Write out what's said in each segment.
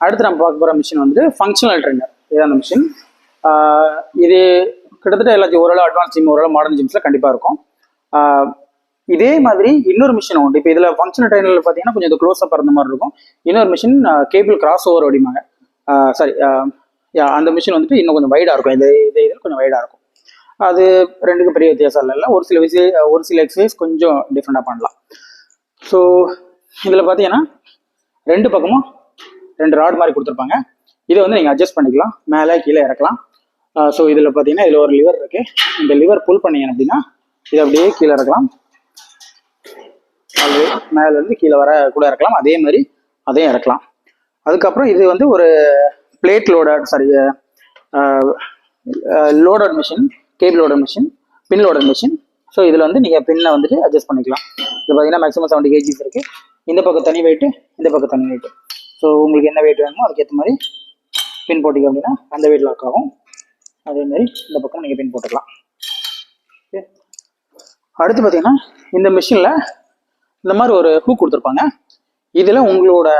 அடுத்து நம்ம பார்க்க போகிற மிஷின் வந்து ஃபங்க்ஷனல் ட்ரெயினர். இதுதான் அந்த மிஷின். இது கிட்டத்தட்ட எல்லாத்தையும் ஓரளவு அட்வான்ஸ் ஜிம், ஓரளவு மாடர்ன் ஜிம்ஸில் கண்டிப்பாக இருக்கும். இதே மாதிரி இன்னொரு மிஷின் உண்டு. இப்போ இதில் ஃபங்க்ஷனல் ட்ரெயினரில் பார்த்தீங்கன்னா கொஞ்சம் இது க்ளோஸ்அப் இருந்த மாதிரி இருக்கும். இன்னொரு மிஷின் கேபிள் கிராஸ் ஓவர் அப்படிம்பாங்க. சாரி, அந்த மிஷின் வந்துட்டு இன்னும் கொஞ்சம் வைடாக இருக்கும். இதில் கொஞ்சம் வைடாக இருக்கும். அது ரெண்டுக்கும் பெரிய வித்தியாசம் இல்லை. ஒரு சில எக்ஸசைஸ் கொஞ்சம் டிஃப்ரெண்டாக பண்ணலாம். ஸோ இதில் பார்த்தீங்கன்னா ரெண்டு பக்கமும் 2 ராட் மாதிரி கொடுத்துருப்பாங்க. இதை வந்து நீங்கள் அட்ஜஸ்ட் பண்ணிக்கலாம், மேலே கீழே இறக்கலாம். ஸோ இதில் பார்த்தீங்கன்னா இதில் ஒரு லிவர் இருக்குது. இந்த லிவர் புல் பண்ணீங்க அப்படின்னா இதை அப்படியே கீழே இறக்கலாம், அது மேலேருந்து கீழே வர கூட இறக்கலாம். அதே மாதிரி அதையும் இறக்கலாம். அதுக்கப்புறம் இது வந்து ஒரு plate loaded, sorry, loaded machine, cable loaded machine, pin loaded machine. So இதில் வந்து நீங்கள் பின்னை வந்துட்டு அட்ஜஸ்ட் பண்ணிக்கலாம். இது பார்த்தீங்கன்னா மேக்ஸிமம் 70 kgs இருக்குது. இந்த பக்கம் தனி வெயிட்டு, இந்த பக்கம் தனி வெயிட்டு. ஸோ உங்களுக்கு என்ன வெயிட் வேணுமோ அதுக்கேற்ற மாதிரி பின் போட்டிங்க அப்படின்னா அந்த வெயிட் லாக் ஆகும். அதேமாதிரி இந்த பக்கம் நீங்கள் பின் போட்டுக்கலாம். ஓகே, அடுத்து பார்த்தீங்கன்னா இந்த மிஷினில் இந்த மாதிரி ஒரு ஹூக் கொடுத்துருப்பாங்க. இதில் உங்களோட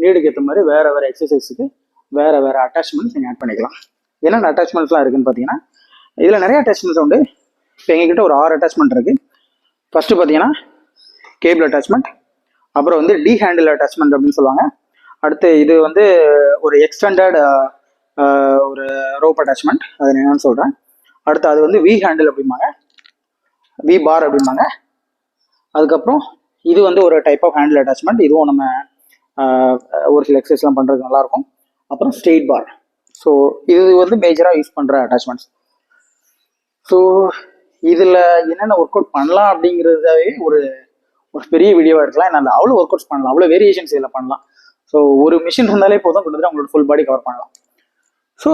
நீடுக்கு ஏற்ற மாதிரி வேறு வேறு எக்ஸசைஸுக்கு வேறு வேறு அட்டாச்மெண்ட்ஸ் நீங்கள் ஆட் பண்ணிக்கலாம். என்னென்ன அட்டாச்மெண்ட்ஸ்லாம் இருக்குதுன்னு பார்த்தீங்கன்னா இதில் நிறைய அட்டாச்மெண்ட்ஸ் உண்டு. இப்போ எங்ககிட்ட ஒரு 6 அட்டாச்மெண்ட் இருக்குது. ஃபஸ்ட்டு பார்த்தீங்கன்னா கேபிள் அட்டாச்மெண்ட், அப்புறம் வந்து டி ஹேண்டில் அட்டாச்மெண்ட் அப்படின்னு சொல்லுவாங்க. அடுத்து இது வந்து ஒரு எக்ஸ்டெண்டட் ஒரு ரோப் அட்டாச்மெண்ட், அது என்னன்னு சொல்கிறேன். அடுத்து அது வந்து வி ஹேண்டில் அப்படிம்பாங்க, வி பார் அப்படிம்பாங்க. அதுக்கப்புறம் இது வந்து ஒரு டைப் ஆஃப் ஹேண்டில் அட்டாச்மெண்ட். இதுவும் நம்ம ஒரு சில எக்ஸசைஸ்லாம் பண்ணுறதுக்கு நல்லாயிருக்கும். அப்புறம் ஸ்ட்ரெயிட் பார். ஸோ இது வந்து மேஜராக யூஸ் பண்ணுற அட்டாச்மெண்ட்ஸ். ஸோ இதில் என்னென்ன ஒர்க் அவுட் பண்ணலாம் அப்படிங்கிறதாவே ஒரு பெரிய வீடியோவாக எடுக்கலாம். என்னால் அவ்வளோ ஒர்க் அவுட்ஸ் பண்ணலாம், அவ்வளோ வேரியேஷன்ஸ் இதில் பண்ணலாம். ஸோ ஒரு மிஷின் இருந்தாலே போதும், கிட்டத்தட்ட உங்களோட ஃபுல் பாடி கவர் பண்ணலாம். ஸோ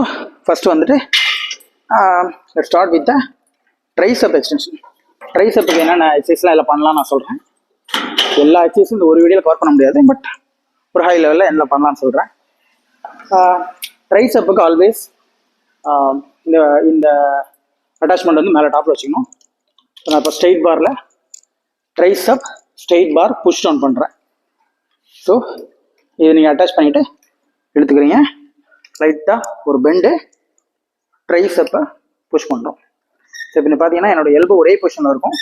ஃபஸ்ட்டு வந்துட்டு let's start with the tricep extension. ட்ரைசெப்புக்கு என்னென்ன எக்ஸசைஸ்லாம் இதில் பண்ணலாம் நான் சொல்கிறேன். எல்லா எக்ஸசைஸும் இந்த ஒரு வீடியோவில் கவர் பண்ண முடியாது, பட் ஒரு ஹை லெவலில் என்ன பண்ணலான்னு சொல்கிறேன். ட்ரைசெப்புக்கு ஆல்வேஸ் இந்த அட்டாச்மெண்ட் வந்து மேலே டாப்பில் வச்சுக்கணும். நான் இப்போ ஸ்ட்ரெயிட் பாரில் ட்ரைசெப் ஸ்ட்ரெயிட் பார் புஷ் டவுன் பண்ணுறேன். ஸோ இதை நீங்கள் அட்டாச் பண்ணிவிட்டு எடுத்துக்கிறீங்க. லைட்டாக ஒரு பெண்டு, ட்ரைசெப்பை புஷ் பண்ணுறோம். ஸோ இப்போ பார்த்தீங்கன்னா என்னோடய எல்போ ஒரே பொசிஷனில் இருக்கும்.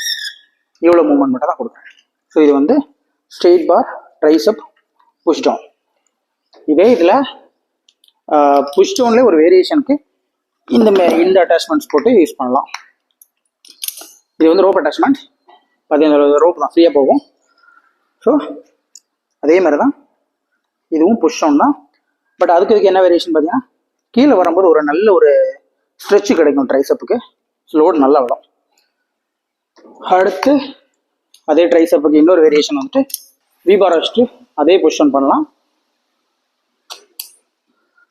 இவ்வளோ மூவ்மெண்ட் மட்டும் தான் கொடுக்குறேன். ஸோ இது வந்து ஸ்ட்ரெயிட் பார் ட்ரைசெப் புஷ் டவுன். இதே இதில் புஷ் டவுன்லேயே ஒரு வேரியேஷனுக்கு இந்த அட்டாச்மெண்ட்ஸ் போட்டு யூஸ் பண்ணலாம். இது வந்து ரோப் அட்டாச்மெண்ட். பார்த்தீங்கன்னா ரோப் தான் ஃப்ரீயாக போகும். ஸோ அதே மாதிரி தான் இதுவும் புஷ் டவுன் தான். பட் அதுக்கு என்ன வேரியேஷன் பார்த்தீங்கன்னா கீழே வரும்போது ஒரு நல்ல ஒரு ஸ்ட்ரெச்சு கிடைக்கும் ட்ரைசெப்புக்கு. லோடு நல்லா விடும். அடுத்து அதே ட்ரைசெப்புக்கு இன்னொரு வேரியேஷன் வந்துட்டு விபார் வச்சுட்டு அதே புஷ் டவுன் பண்ணலாம்.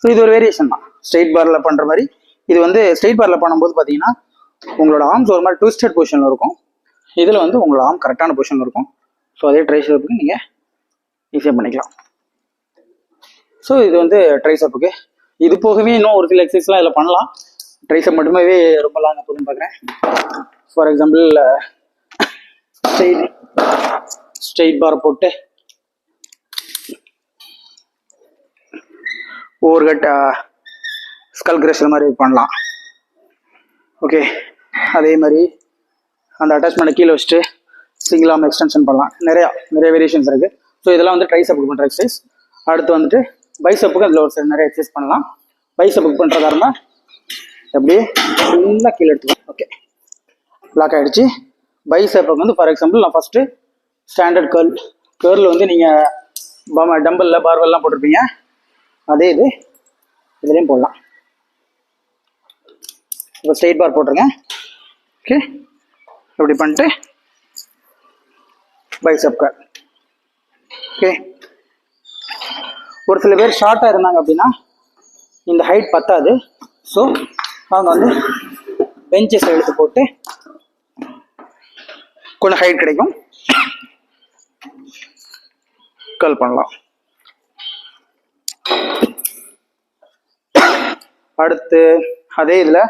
ஸோ இது ஒரு வேரியேஷன் தான் ஸ்ட்ரெயிட் பாரில் பண்ணுற மாதிரி. இது வந்து ஸ்ட்ரெயிட் பாரில் பண்ணும்போது பார்த்தீங்கன்னா உங்களோட ஆர்ம்ஸ் ஒரு மாதிரி ட்விஸ்டட் பொசிஷனில் இருக்கும். இதில் வந்து உங்களோட ஆர்ம் கரெக்டான பொசிஷனில் இருக்கும். ஸோ அதே ட்ரைசெப்புக்கு நீங்கள் ஈஸியாக பண்ணிக்கலாம். ஸோ இது வந்து ட்ரைசெப்புக்கு. இது போகவே இன்னும் ஒரு சில எக்ஸசைஸ்லாம் இதில் பண்ணலாம். ட்ரைசெப் மட்டுமே ரொம்ப லாங்காக போதுன்னு பார்க்குறேன். ஃபார் எக்ஸாம்பிள் ஸ்ட்ரெயிட் பார் போட்டு ஓவர் கட் ஸ்கல் கிரஷர் மாதிரி பண்ணலாம். ஓகே, அதே மாதிரி அந்த அட்டாச்மெண்ட்டை கீழே வச்சுட்டு சிங்கிள் ஆர்ம் எக்ஸ்டென்ஷன் பண்ணலாம். நிறைய வேரியேஷன்ஸ் இருக்குது. ஸோ இதெல்லாம் வந்து ட்ரைசெப்புக்கு பண்ணுற எக்ஸசைஸ். அடுத்து வந்துட்டு பைசெப்புக்கு அதில் ஒரு நிறைய எக்ஸசைஸ் பண்ணலாம். பைசெப்புக்கு பண்ணுறதா இருந்தால் அப்படியே ஃபுல்லாக கீழே எடுத்துக்கலாம். ஓகே, லாக் ஆகிடுச்சு. பைசெப்புக்கு வந்து ஃபார் எக்ஸாம்பிள் நான் ஃபஸ்ட்டு ஸ்டாண்டர்ட் கேர்ள் வந்து நீங்கள் டம்பலில் பார்வெல்லாம் போட்டிருப்பீங்க. அதே இதுலேயும் போடலாம். இப்போ ஸ்ட்ரெயிட் பார் போட்டுருங்க. ஓகே, இப்படி பண்ணிட்டு பைசெப் கர்ல். ஓகே, ஒரு சில பேர் ஷார்ட்டாக இருந்தாங்க அப்படின்னா இந்த ஹைட் பத்தாது. ஸோ அவங்க வந்து பெஞ்சஸ் எடுத்து போட்டு கொஞ்சம் ஹைட் கிடைக்கும், கர்ல் பண்ணலாம். அடுத்து அதே இதில்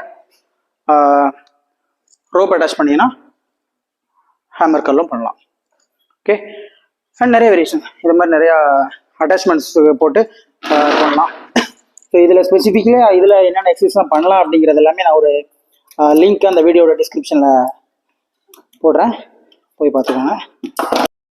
ரோப் அட்டாச் பண்ணிங்கன்னா ஹேமர் கர்லும் பண்ணலாம். ஓகே, அண்ட் நிறைய வேரியேஷன் இது மாதிரி நிறையா அட்டாச்மெண்ட்ஸ் போட்டு பண்ணலாம். ஸோ இதில் ஸ்பெசிஃபிக்கலாக இதில் என்னென்ன எக்ஸசைஸ்லாம் பண்ணலாம் அப்படிங்கிறது எல்லாமே நான் ஒரு லிங்க் அந்த வீடியோட டிஸ்கிரிப்ஷனில் போடுறேன், போய் பார்த்துக்கோங்க.